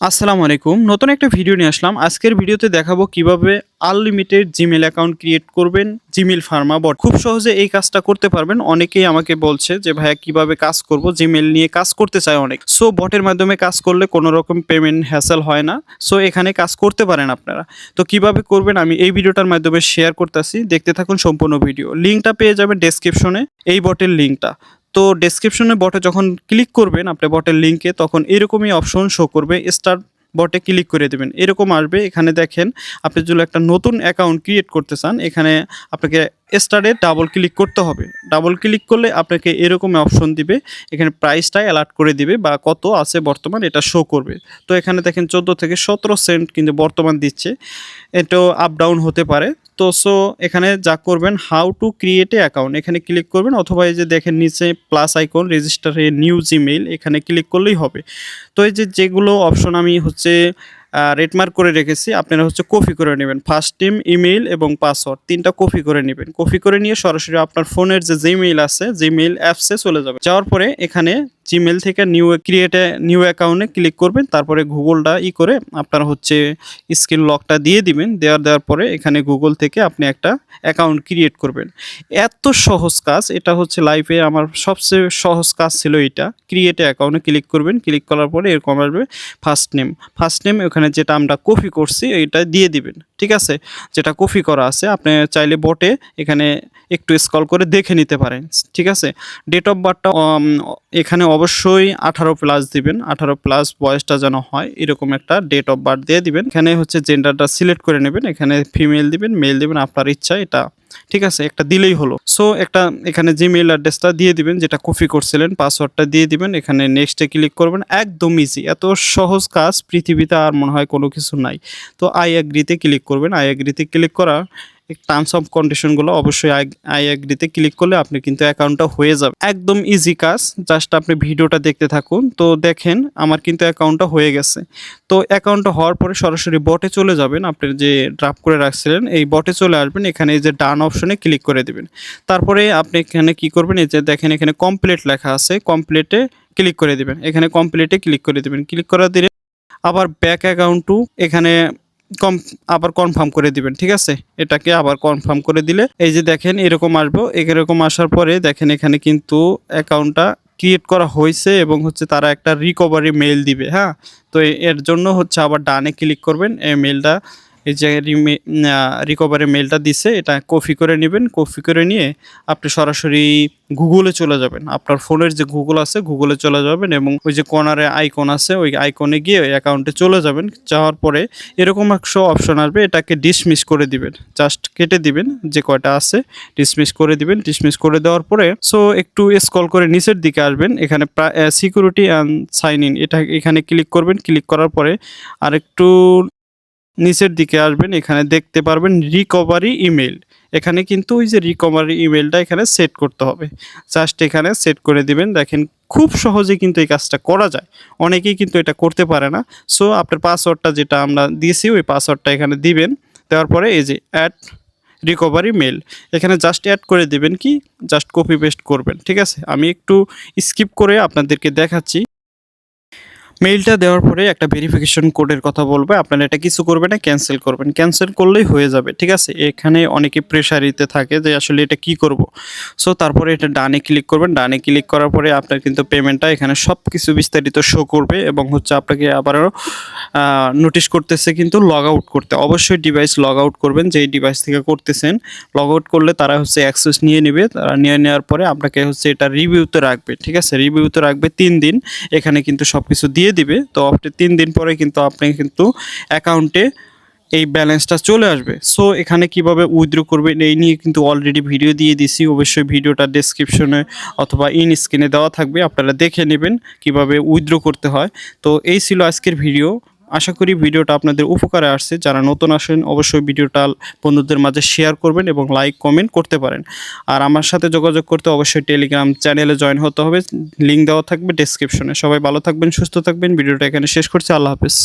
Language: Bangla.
আসসালামু আলাইকুম। নতুন একটা ভিডিও নিয়ে আসলাম। আজকের ভিডিওতে দেখাবো কিভাবে আনলিমিটেড জিমেইল অ্যাকাউন্ট ক্রিয়েট করবেন জিমেইল ফার্মা বট। খুব সহজে এই কাজটা করতে পারবেন। অনেকেই আমাকে বলছে যে ভাইয়া কিভাবে কাজ করব? জিমেইল নিয়ে কাজ করতে চায় অনেক। সো বটের মাধ্যমে কাজ করলে কোনো রকম পেমেন্ট হ্যাসেল হয় না। সো এখানে কাজ করতে পারেন আপনারা। তো কিভাবে করবেন আমি এই ভিডিওটার মাধ্যমে শেয়ার করতেছি। দেখতে থাকুন সম্পূর্ণ ভিডিও। লিঙ্কটা পেয়ে যাবেন ডেসক্রিপশনে এই বটের লিঙ্কটা। তো ডেসক্রিপশনে বটে যখন ক্লিক করবেন আপনি বটের লিঙ্কে তখন এরকমই অপশন শো করবে স্টার্ট বটে ক্লিক করে দেবেন। এরকম আসবে এখানে দেখেন আপনি যদি একটা নতুন অ্যাকাউন্ট ক্রিয়েট করতে চান এখানে আপনাকে স্টারে ডাবল ক্লিক করতে হবে। ডাবল ক্লিক করলে আপনাকে এরকম অপশন দিবে। এখানে প্রাইসটা অ্যালার্ট করে দিবে বা কত আছে বর্তমান এটা শো করবে। তো এখানে দেখেন 14 থেকে 17 সেন্ট কিন্তু বর্তমান দিচ্ছে। এটাও আপ ডাউন হতে পারে। তো সো এখানে যা করবেন how to create a account এখানে ক্লিক করবেন অথবা এই যে দেখেন নিচে plus icon register a new Gmail এখানে ক্লিক করলেই হবে। তো এই যে যেগুলো অপশন আমি হচ্ছে রেড মার্ক করে রেখেছি আপনারা হচ্ছে কপি করে নেবেন। ফার্স্ট নেম, ইমেইল এবং পাসওয়ার্ড ৩টা কপি করে নেবেন। কপি করে নিয়ে সরাসরি আপনার ফোনের যে জিমেইল আছে জিমেইল অ্যাপসে চলে যাবেন। যাওয়ার পরে এখানে জিমেইল থেকে নিউ অ্যাকাউন্টে ক্লিক করবেন। তারপরে গুগলটা করে আপনার হচ্ছে স্ক্রিন লকটা দিয়ে দিবেন। দেওয়ার পরে এখানে গুগল থেকে আপনি একটা অ্যাকাউন্ট ক্রিয়েট করবেন। এত সহজ কাজ এটা হচ্ছে লাইফে আমার সবচেয়ে সহজ কাজ ছিল এটা। ক্রিয়েট অ্যাকাউন্টে ক্লিক করবেন। ক্লিক করার পরে এরকম আসবে ফার্স্ট নেম ওখানে যেটা আমরা কপি করছি এইটা দিয়ে দিবেন। ঠিক আছে? যেটা কপি করা আছে আপনি চাইলে বটে এখানে একটু স্ক্রল করে দেখে নিতে পারেন। ঠিক আছে? ডেট অফ বার্থটা এখানে অবশ্যই 18+ দিবেন। 18+ বয়সটা যেন হয় এরকম একটা ডেট অফ বার্থ দিয়ে দিবেন। এখানে হচ্ছে জেন্ডারটা সিলেক্ট করে নেবেন। এখানে ফিমেল দিবেন, মেল দিবেন আপনার ইচ্ছা এটা। ঠিক আছে? একটা দিলেই হলো। সো একটা এখানে জিমেইল অ্যাড্রেসটা দিয়ে দিবেন যেটা কপি করছিলেন, পাসওয়ার্ডটা দিয়ে দিবেন। এখানে নেক্সট এ ক্লিক করবেন। একদম ইজি। এত সহজ কাজ পৃথিবীতে আর মনে হয় কোনো কিছু নাই। তো আই এগ্রি তে ক্লিক করবেন। আই এগ্রি তে ক্লিক করা টার্মস অফ কন্ডিশনগুলো অবশ্যই আই এগ্রিতে ক্লিক করলে আপনি কিন্তু অ্যাকাউন্টটা হয়ে যাবে। একদম ইজি কাজ। জাস্ট আপনি ভিডিওটা দেখতে থাকুন। তো দেখেন আমার কিন্তু অ্যাকাউন্টটা হয়ে গেছে। তো অ্যাকাউন্টটা হওয়ার পরে সরাসরি বটে চলে যাবেন। আপনি যে ড্রাফট করে রাখছিলেন এই বটে চলে আসবেন। এখানে এই যে ডান অপশনে ক্লিক করে দিবেন। তারপরে আপনি এখানে কি করবেন এই যে দেখেন এখানে কমপ্লিট লেখা আছে। কমপ্লিটে ক্লিক করে দিবেন। এখানে কমপ্লিটে ক্লিক করে দিবেন। ক্লিক করা দিলে আবার ব্যাক অ্যাকাউন্ট টু এখানে কম আবার কনফার্ম করে দিবেন। ঠিক আছে? এটাকে আবার কনফার্ম করে দিলে এই যে দেখেন এরকম আসবে। এরকম আসার পরে দেখেন এখানে কিন্তু অ্যাকাউন্টটা ক্রিয়েট করা হয়েছে এবং হচ্ছে তারা একটা রিকভারি মেইল দিবে। হ্যাঁ? তো এর জন্য হচ্ছে আবার ডানে ক্লিক করবেন। এই মেইলটা এই যে রিকভারি মেইলটা দিছে এটা কপি করে নেবেন। কপি করে নিয়ে আপনি সরাসরি গুগলে চলে যাবেন। আপনার ফোনের যে গুগল আছে গুগলে চলে যাবেন এবং ওই যে কর্নারে আইকন আছে ওই আইকনে গিয়ে ওই অ্যাকাউন্টে চলে যাবেন। যাওয়ার পরে এরকম একটা অপশন আসবে এটাকে ডিসমিস করে দিবেন। জাস্ট কেটে দিবেন যে কয়টা আছে ডিসমিস করে দিবেন। ডিসমিস করে দেওয়ার পরে সো একটু স্ক্রল করে নিচের দিকে আসবেন। এখানে সিকিউরিটি অ্যান্ড সাইন ইন এখানে ক্লিক করবেন। ক্লিক করার পরে আরেকটু নিচের দিকে আসবেন। এখানে দেখতে পারবেন রিকভারি ইমেইল। এখানে কিন্তু ওই যে রিকভারি ইমেইলটা এখানে সেট করতে হবে। জাস্ট এখানে সেট করে দিবেন। দেখেন খুব সহজে কিন্তু এই কাজটা করা যায়। অনেকেই কিন্তু এটা করতে পারে না। সো আপনার পাসওয়ার্ডটা যেটা আমরা দিয়েছি ওই পাসওয়ার্ডটা এখানে দিবেন। দেওয়ার পরে এই যে অ্যাড রিকভারি মেইল এখানে জাস্ট অ্যাড করে দিবেন কি জাস্ট কপি পেস্ট করবেন। ঠিক আছে? আমি একটু স্কিপ করে আপনাদেরকে দেখাচ্ছি। মেইলটা দেওয়ার পরে একটা ভেরিফিকেশন কোডের কথা বলবে। আপনারা এটা কিছু করবেন না, ক্যানসেল করবেন। ক্যানসেল করলেই হয়ে যাবে। ঠিক আছে? এখানে অনেকে প্রেশারিতে থাকে যে আসলে এটা কি করব। সো তারপরে এটা ডানে ক্লিক করবেন। ডানে ক্লিক করার পরে আপনার কিন্তু পেমেন্টটা এখানে সবকিছু বিস্তারিত শো করবে এবং হচ্ছে আপনাকে আবারও নোটিশ করতেছে কিন্তু লগ আউট করতে। অবশ্যই ডিভাইস লগ আউট করবেন যেই ডিভাইস থেকে করতেছেন। লগ আউট করলে তারা হচ্ছে অ্যাক্সেস নিয়ে নেবে। তারা নিয়ে নেওয়ার পরে আপনাকে হচ্ছে এটা রিভিউতে রাখবে। ঠিক আছে? রিভিউতে রাখবে 3 দিন। এখানে কিন্তু সবকিছু দিয়ে দিবে। তো আপনি 3 দিন পরে কিন্তু আপনি কিন্তু অ্যাকাউন্টে এই ব্যালেন্সটা চলে আসবে। সো এখানে কিভাবে উইথড্র করবেন এই নিয়ে কিন্তু অলরেডি ভিডিও দিয়ে দিছি। অবশ্যই ভিডিওটা ডেসক্রিপশনে অথবা ইন স্ক্রিনে দেওয়া থাকবে। আপনারা দেখে নেবেন কিভাবে উইথড্র করতে হয়। তো এই ছিল আজকের ভিডিও। আশা করি ভিডিওটা আপনাদের উপকারে আসছে। যারা নতুন আসেন অবশ্যই ভিডিওটা বন্ধুদের মাঝে শেয়ার করবেন এবং লাইক কমেন্ট করতে পারেন। আর আমার সাথে যোগাযোগ করতে অবশ্যই টেলিগ্রাম চ্যানেলে জয়েন হতে হবে। লিঙ্ক দেওয়া থাকবে ডেসক্রিপশনে। সবাই ভালো থাকবেন, সুস্থ থাকবেন। ভিডিওটা এখানে শেষ করছি। আল্লাহ হাফেজ।